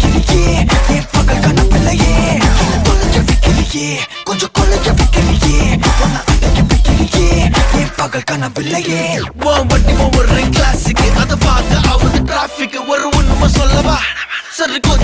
வைக்கிறியே என் பகல் கனவில்லையே தொலைஞ்ச வைக்கிறியே கொஞ்சம் கொலைஞ்ச வைக்கிறியே அடைக்க வைக்கிறியே என் பகல் கனவில்லையே வண்டி ஒரு கிளாஸுக்கு அதை பார்த்து ஆகுது டிராபிக் ஒரு உண்மை சொல்லவா சரி கொஞ்ச